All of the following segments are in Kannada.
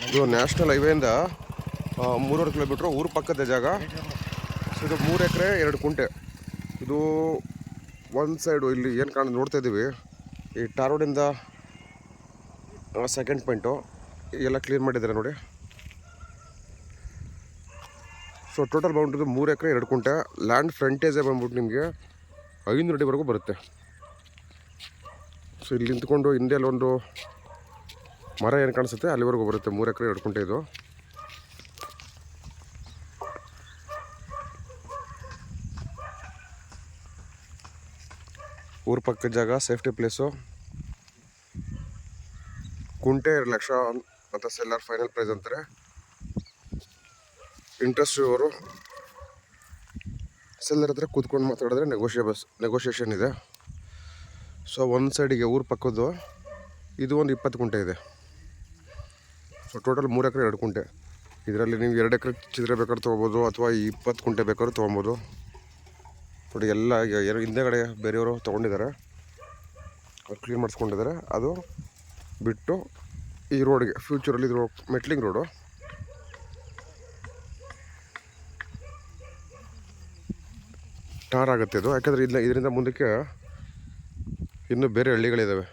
ಇದು ನ್ಯಾಷನಲ್ ಹೈವೇಯಿಂದ 3.5 ಕಿಲೋಮೀಟ್ರ್ ಊರು ಪಕ್ಕದ ಜಾಗ. ಸೊ ಇದು 3 ಎಕರೆ 2 ಕುಂಟೆ. ಇದು ಒಂದು ಸೈಡು ಇಲ್ಲಿ ಏನು ಕಾಣ ನೋಡ್ತಾ ಇದ್ದೀವಿ, ಈ ಟಾರ್ ರೋಡಿಂದ ಸೆಕೆಂಡ್ ಪಾಯಿಂಟು ಎಲ್ಲ ಕ್ಲೀನ್ ಮಾಡಿದ್ದಾರೆ ನೋಡಿ. ಸೊ ಟೋಟಲ್ ಬಂದ್ಬಿಟ್ಟು 3 ಎಕರೆ 2 ಕುಂಟೆ. ಲ್ಯಾಂಡ್ ಫ್ರಂಟೇಜೇ ಬಂದ್ಬಿಟ್ಟು ನಿಮಗೆ 500 ಅಡಿವರೆಗೂ ಬರುತ್ತೆ. ಸೊ ಇಲ್ಲಿ ನಿಂತ್ಕೊಂಡು ಹಿಂದೆಲ್ಲ ಒಂದು ಮರ ಏನು ಕಾಣಿಸುತ್ತೆ ಅಲ್ಲಿವರೆಗೂ ಬರುತ್ತೆ. 3 ಎಕರೆ 2 ಕುಂಟೆ ಇದು. ಊರ ಪಕ್ಕದ ಜಾಗ, ಸೇಫ್ಟಿ ಪ್ಲೇಸು. ಕುಂಟೆ 2 ಲಕ್ಷ ಅಂತ ಸೆಲ್ಲರ್ ಫೈನಲ್ ಪ್ರೈಸ್ ಅಂತಾರೆ. ಇಂಟ್ರೆಸ್ಟ್ ಇವರು ಸೆಲ್ಲರ್ ಹತ್ರ ಕೂತ್ಕೊಂಡು ಮಾತಾಡಿದ್ರೆ ನೆಗೋಷಿಯೇಷನ್ ಇದೆ. ಸೊ ಒಂದು ಸೈಡಿಗೆ ಊರ ಪಕ್ಕದ್ದು ಇದು ಒಂದು 20 ಕುಂಟೆ ಇದೆ. ಸೊ ಟೋಟಲ್ 3 ಎಕರೆ 2 ಕುಂಟೆ. ಇದರಲ್ಲಿ ನೀವು 2 ಎಕರೆ ಚಿಲ್ಲರೆ ಬೇಕಾದ್ರೂ ತೊಗೋಬೋದು, ಅಥವಾ 20 ಕುಂಟೆ ಬೇಕಾದ್ರೂ ತೊಗೊಬೋದು ನೋಡಿ. ಎಲ್ಲ ಹಿಂದೆಗಡೆ ಬೇರೆಯವರು ತೊಗೊಂಡಿದ್ದಾರೆ, ಅವ್ರು ಕ್ಲೀನ್ ಮಾಡಿಸ್ಕೊಂಡಿದ್ದಾರೆ. ಅದು ಬಿಟ್ಟು ಈ ರೋಡ್ಗೆ ಫ್ಯೂಚರಲ್ಲಿ ಇದು ಮೆಟ್ಲಿಂಗ್ ರೋಡು. ಟಾರ್ ಆಗುತ್ತೆ ಇದು, ಯಾಕಂದರೆ ಇದರಿಂದ ಮುಂದಕ್ಕೆ ಇನ್ನೂ ಬೇರೆ ಹಳ್ಳಿಗಳಿದ್ದಾವೆ.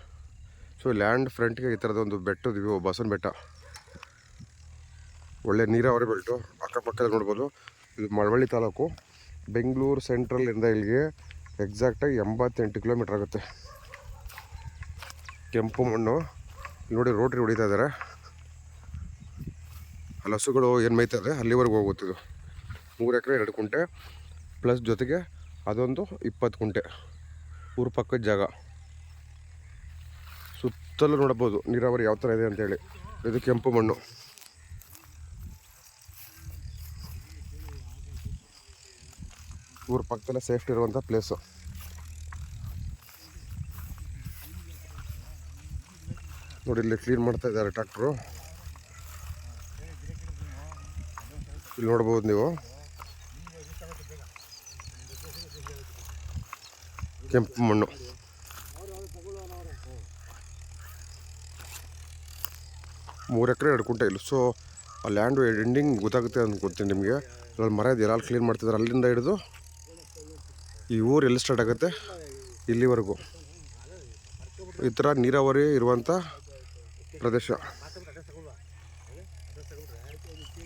ಸೊ ಲ್ಯಾಂಡ್ ಫ್ರಂಟ್ಗೆ ಈ ಥರದ ಒಂದು ಬೆಟ್ಟದಿವೆ, ಬಸವನ ಬೆಟ್ಟ. ಒಳ್ಳೆ ನೀರಾವರಿ ಬೆಲ್ಟು, ಅಕ್ಕಪಕ್ಕದಲ್ಲಿ ನೋಡ್ಬೋದು. ಇದು ಮಳವಳ್ಳಿ ತಾಲೂಕು, ಬೆಂಗಳೂರು ಸೆಂಟ್ರಲ್ಲಿಂದ ಇಲ್ಲಿಗೆ ಎಕ್ಸಾಕ್ಟಾಗಿ 88 ಕಿಲೋಮೀಟ್ರ್ ಆಗುತ್ತೆ. ಕೆಂಪು ಮಣ್ಣು ನೋಡಿ, ರೋಟ್ರಿ ಹೊಡಿತಾ ಇದ್ದಾರೆ. ಅಲ್ಲಿ ಹಸುಗಳು ಏನು ಮೇಯ್ತದೆ ಅಲ್ಲಿವರೆಗೂ ಹೋಗುತ್ತಿದ್ದು. 3 ಎಕರೆ 2 ಕುಂಟೆ ಪ್ಲಸ್ ಜೊತೆಗೆ ಅದೊಂದು 20 ಕುಂಟೆ ಊರ ಪಕ್ಕದ ಜಾಗ. ಸುತ್ತಲೂ ನೋಡ್ಬೋದು ನೀರಾವರಿ ಯಾವ ಥರ ಇದೆ ಅಂತೇಳಿ. ಇದು ಕೆಂಪು ಮಣ್ಣು. ಊರ ಪಕ್ಕದಲ್ಲೇ ಸೇಫ್ಟಿ ಇರುವಂಥ ಪ್ಲೇಸು. ನೋಡಿ ಇಲ್ಲಿ ಕ್ಲೀನ್ ಮಾಡ್ತಾ ಇದ್ದಾರೆ ಟ್ರ್ಯಾಕ್ಟ್ರು. ಇಲ್ಲಿ ನೋಡ್ಬೋದು ನೀವು, ಕೆಂಪು ಮಣ್ಣು. ಮೂರು ಎಕರೆ 2 ಕುಂಟೆ ಇಲ್ಲ. ಸೊ ಆ ಲ್ಯಾಂಡು ಎಂಡಿಂಗ್ ಗೊತ್ತಾಗುತ್ತೆ ಅಂತ ಗೊತ್ತೀನಿ ನಿಮಗೆ. ಅಲ್ಲಿ ಮರ ಇದೆಯಲ್ಲ, ಅಲ್ಲಿ ಕ್ಲೀನ್ ಮಾಡ್ತಿದ್ದಾರೆ. ಅಲ್ಲಿಂದ ಹಿಡಿದು ಈ ಊರು ಎಲ್ಲಿ ಸ್ಟಾರ್ಟ್ ಆಗುತ್ತೆ ಇಲ್ಲಿವರೆಗೂ ಈ ಥರ ನೀರಾವರಿ ಇರುವಂಥ ಪ್ರದೇಶ.